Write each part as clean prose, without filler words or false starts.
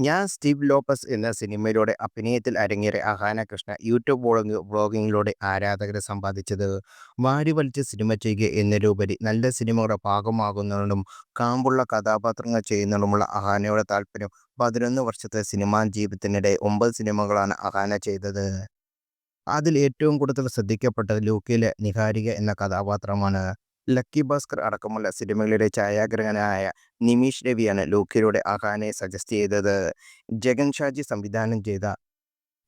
ഞാൻ Steve Lopez എന്ന സിനിമയിലൂടെ അഭിനയത്തിൽ അരങ്ങേറിയ അഹാന കൃഷ്ണ യൂട്യൂബ് വ്ളോഗിങ്ങിലൂടെ ആരാധകരെ സമ്പാദിച്ചത്. വാരിവലിച്ച് സിനിമ ചെയ്യുക എന്നതിലുപരി നല്ല സിനിമയുടെ ഭാഗമാകുന്നതിനും കാമ്പുള്ള കഥാപാത്രങ്ങൾ ചെയ്യുന്നതിനുമുള്ള അഹാനയുടെ താല്പര്യം. 11 വർഷത്തെ സിനിമാ ജീവിതത്തിനിടെ 9 സിനിമകളാണ് അഹാന ചെയ്തത്. അതിൽ ഏറ്റവും കൂടുതൽ ശ്രദ്ധിക്കപ്പെട്ടത് ലൂക്കയിലെ നിഹാരിക എന്ന കഥാപാത്രമാണ്. ലക്കി ഭാസ്കർ അടക്കമുള്ള സിനിമകളിലെ ഛായാഗ്രഹകനായ നിമീഷ് രവിയാണ് ലൂക്കയിലൂടെ അഹാനയെ സജസ്റ്റ് ചെയ്തത്. ജഗൻ ഷാജി സംവിധാനം ചെയ്ത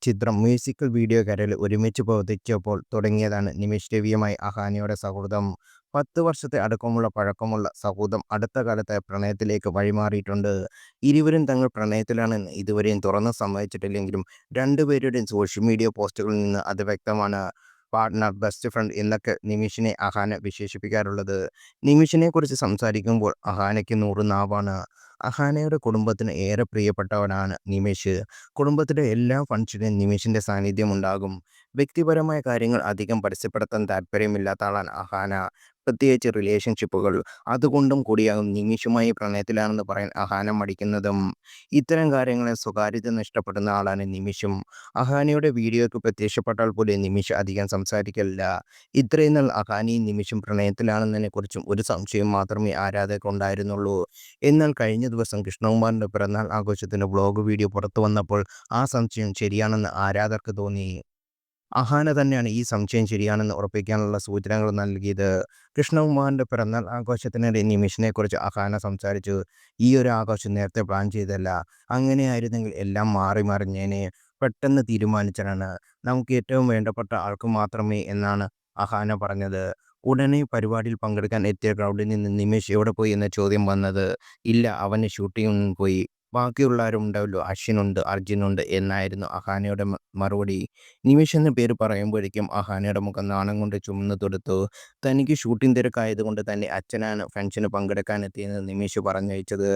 ചിത്രം മ്യൂസിക്കൽ വീഡിയോ കരയിൽ ഒരുമിച്ച് പ്രവർത്തിച്ചപ്പോൾ തുടങ്ങിയതാണ് നിമിഷ് രവിയുമായി അഹാനയുടെ സൗഹൃദം. 10 വർഷത്തെ അടുക്കമുള്ള പഴക്കമുള്ള സൗഹൃദം അടുത്ത കാലത്ത് പ്രണയത്തിലേക്ക് വഴിമാറിയിട്ടുണ്ട്. ഇരുവരും തങ്ങൾ പ്രണയത്തിലാണെന്ന് ഇതുവരെയും തുറന്ന് സമ്മതിച്ചിട്ടില്ലെങ്കിലും രണ്ടുപേരുടെയും സോഷ്യൽ മീഡിയ പോസ്റ്റുകളിൽ നിന്ന് അത് വ്യക്തമാണ്. പാർട്ട്ണർ, ബെസ്റ്റ് ഫ്രണ്ട് എന്നൊക്കെ നിമിഷിനെ അഹാന വിശേഷിപ്പിക്കാറുള്ളത്. നിമിഷിനെ കുറിച്ച് സംസാരിക്കുമ്പോൾ അഹാനയ്ക്ക് 100 നാവാണ്. അഹാനയുടെ കുടുംബത്തിന് ഏറെ പ്രിയപ്പെട്ടവനാണ് നിമിഷ്. കുടുംബത്തിലെ എല്ലാ ഫംഗ്ഷനിലും നിമിഷിന്റെ സാന്നിധ്യം ഉണ്ടാകും. വ്യക്തിപരമായ കാര്യങ്ങൾ അധികം പരസ്യപ്പെടുത്താൻ താല്പര്യമില്ലാത്ത ആളാണ് അഹാന, പ്രത്യേകിച്ച് റിലേഷൻഷിപ്പുകൾ. അതുകൊണ്ടും കൂടിയാകും നിമിഷുമായി പ്രണയത്തിലാണെന്ന് പറയാൻ അഹാന മടിക്കുന്നതും. ഇത്തരം കാര്യങ്ങളെ സ്വകാര്യത നഷ്ടപ്പെടുന്ന ആളാണ് നിമിഷും. അഹാനയുടെ വീഡിയോയ്ക്ക് പ്രത്യക്ഷപ്പെട്ടാൽ പോലും നിമിഷ് അധികം സംസാരിക്കില്ല. ഇത്രയും നാൾ അഹാനയും നിമിഷും പ്രണയത്തിലാണെന്നതിനെക്കുറിച്ചും ഒരു സംശയം മാത്രമേ ആരാധകർക്കുണ്ടായിരുന്നുള്ളൂ. എന്നാൽ കഴിഞ്ഞ ദിവസം കൃഷ്ണകുമാറിന്റെ പിറന്നാൾ ആഘോഷത്തിന്റെ വ്ളോഗ് വീഡിയോ പുറത്തു വന്നപ്പോൾ ആ സംശയം ശരിയാണെന്ന് ആരാധകർക്ക് തോന്നി. അഹാന തന്നെയാണ് ഈ സംശയം ശരിയാണെന്ന് ഉറപ്പിക്കാനുള്ള സൂചനകൾ നൽകിയത്. കൃഷ്ണകുമാറിന്റെ പിറന്നാൾ ആഘോഷത്തിനിടെ നിമിഷിനെക്കുറിച്ച് അഹാന സംസാരിച്ചു. ഈ ഒരു ആഘോഷം നേരത്തെ പ്ലാൻ ചെയ്തല്ല. അങ്ങനെയായിരുന്നെങ്കിൽ എല്ലാം മാറി മറിഞ്ഞേനെ. പെട്ടെന്ന് തീരുമാനിച്ചതാണ്. നമുക്ക് ഏറ്റവും വേണ്ടപ്പെട്ട ആൾക്ക് മാത്രമേ എന്നാണ് അഹാന പറഞ്ഞത്. ഉടനെ പരിപാടിയിൽ പങ്കെടുക്കാൻ എത്തിയ ക്രൗഡിൽ നിന്ന് നിമിഷ് എവിടെ പോയി എന്ന ചോദ്യം വന്നത്. ഇല്ല, അവന് ഷൂട്ടിങ്ങിന് പോയി. ബാക്കിയുള്ളവരും ഉണ്ടാവല്ലോ, അശ്വിനുണ്ട്, അർജുനുണ്ട് എന്നായിരുന്നു അഹാനയുടെ മറുപടി. നിമിഷ് എന്ന പേര് പറയുമ്പോഴേക്കും അഹാനയുടെ മുഖം നാണം കൊണ്ട് ചുമന്നു തൊടുത്തു. തനിക്ക് ഷൂട്ടിംഗ് തിരക്കായതുകൊണ്ട് തന്നെ അച്ഛനാണ് ഫംഗ്ഷന് പങ്കെടുക്കാനെത്തിയെന്ന് നിമിഷ് പറഞ്ഞയച്ചത്.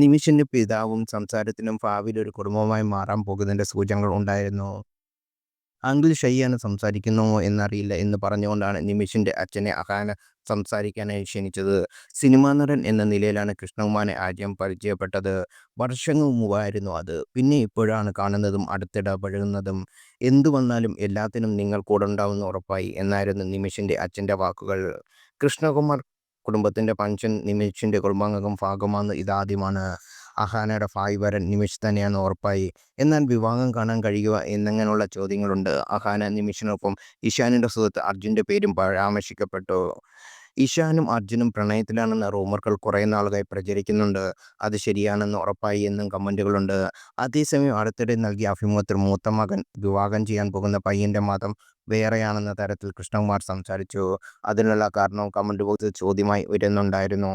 നിമിഷിന്റെ പിതാവും സംസാരത്തിലും ഭാവിയിൽ ഒരു കുടുംബമായി മാറാൻ പോകുന്നതിന്റെ സൂചനകൾ ഉണ്ടായിരുന്നു. അങ്കിൾ ഷൈയാണ് സംസാരിക്കുന്നുവോ എന്നറിയില്ല എന്ന് പറഞ്ഞുകൊണ്ടാണ് നിമിഷിന്റെ അച്ഛനെ അഹാന സംസാരിക്കാനായി ക്ഷണിച്ചത്. സിനിമാ നടൻ എന്ന നിലയിലാണ് കൃഷ്ണകുമാറിനെ ആദ്യം പരിചയപ്പെട്ടത്. വർഷങ്ങൾ മുമ്പായിരുന്നു അത്. പിന്നെ ഇപ്പോഴാണ് കാണുന്നതും അടുത്തിടപഴകുന്നതും. എന്തു വന്നാലും എല്ലാത്തിനും നിങ്ങൾ കൂടെ ഉണ്ടാവുമെന്ന് ഉറപ്പായി എന്നായിരുന്നു നിമിഷിന്റെ അച്ഛൻ്റെ വാക്കുകൾ. കൃഷ്ണകുമാർ കുടുംബത്തിന്റെ ഫംഗ്ഷൻ നിമിഷിന്റെ കുടുംബാംഗം ഭാഗമാകുന്നത് ഇതാദ്യമാണ്. അഹാനയുടെ ഭാവി വരൻ നിമിഷ് തന്നെയാണെന്ന് ഉറപ്പായി. എന്നാൽ വിവാഹം കാണാൻ കഴിയുക എന്നിങ്ങനെയുള്ള ചോദ്യങ്ങളുണ്ട്. അഹാന നിമിഷിനൊപ്പം ഇഷാനിന്റെ സുഹൃത്ത് അർജുൻ്റെ പേരും പരാമർശിക്കപ്പെട്ടു. ഇഷാനും അർജുനും പ്രണയത്തിലാണെന്ന റൂമറുകൾ കുറേ നാളുകളായി പ്രചരിക്കുന്നുണ്ട്. അത് ശരിയാണെന്ന് ഉറപ്പായി എന്നും കമന്റുകളുണ്ട്. അതേസമയം അടുത്തിടെ നൽകിയ അഭിമുഖത്തിൽ മൂത്ത മകൻ വിവാഹം ചെയ്യാൻ പോകുന്ന പയ്യന്റെ മതം വേറെയാണെന്ന തരത്തിൽ കൃഷ്ണകുമാർ സംസാരിച്ചു. അതിനുള്ള കാരണവും കമന്റ് ബോക്സിൽ ചോദ്യമായി ഉയരുന്നുണ്ടായിരുന്നു.